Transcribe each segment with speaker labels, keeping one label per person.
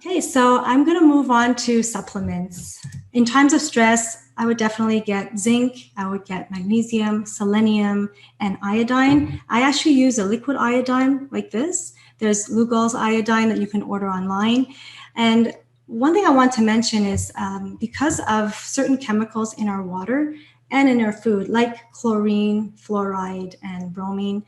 Speaker 1: Okay, so I'm going to move on to supplements. In times of stress, I would definitely get zinc, I would get magnesium, selenium, and iodine. I actually use a liquid iodine like this. There's Lugol's iodine that you can order online. And one thing I want to mention is because of certain chemicals in our water and in our food, like chlorine, fluoride, and bromine,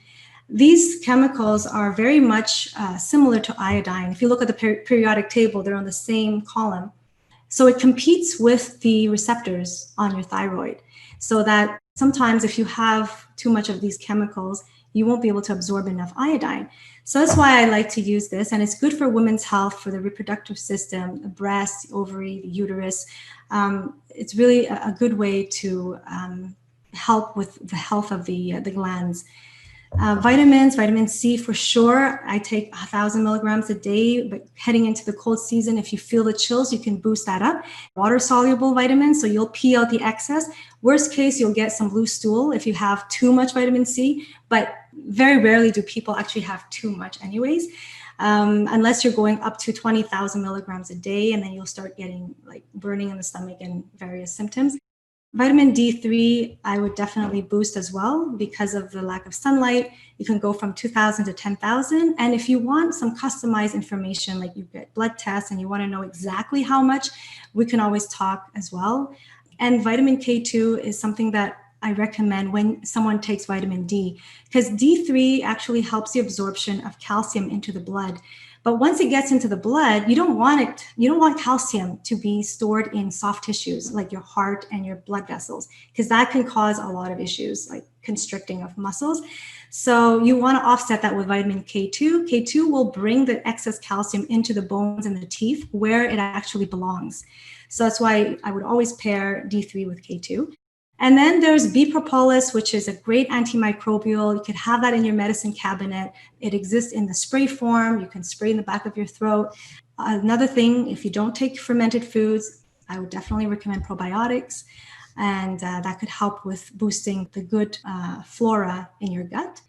Speaker 1: these chemicals are very much similar to iodine. If you look at the periodic table, they're on the same column. So it competes with the receptors on your thyroid, so that sometimes if you have too much of these chemicals, you won't be able to absorb enough iodine. So that's why I like to use this. And it's good for women's health, for the reproductive system, the breast, the ovary, the uterus. It's really a good way to help with the health of the glands. Vitamins, vitamin C for sure. I take 1,000 milligrams a day, but heading into the cold season, if you feel the chills, you can boost that up. Water soluble vitamins, so you'll pee out the excess. Worst case, you'll get some blue stool if you have too much vitamin C, but very rarely do people actually have too much anyways, unless you're going up to 20,000 milligrams a day, and then you'll start getting like burning in the stomach and various symptoms. Vitamin D3, I would definitely boost as well because of the lack of sunlight. You can go from 2,000 to 10,000. And if you want some customized information, like you get blood tests and you want to know exactly how much, we can always talk as well. And vitamin K2 is something that I recommend when someone takes vitamin D, because D3 actually helps the absorption of calcium into the blood. But once it gets into the blood, you don't want calcium to be stored in soft tissues like your heart and your blood vessels, because that can cause a lot of issues like constricting of muscles. So you want to offset that with vitamin K2. K2 will bring the excess calcium into the bones and the teeth where it actually belongs. So that's why I would always pair D3 with K2. And then there's bee propolis, which is a great antimicrobial. You could have that in your medicine cabinet. It exists in the spray form. You can spray in the back of your throat. Another thing, if you don't take fermented foods, I would definitely recommend probiotics. And that could help with boosting the good flora in your gut.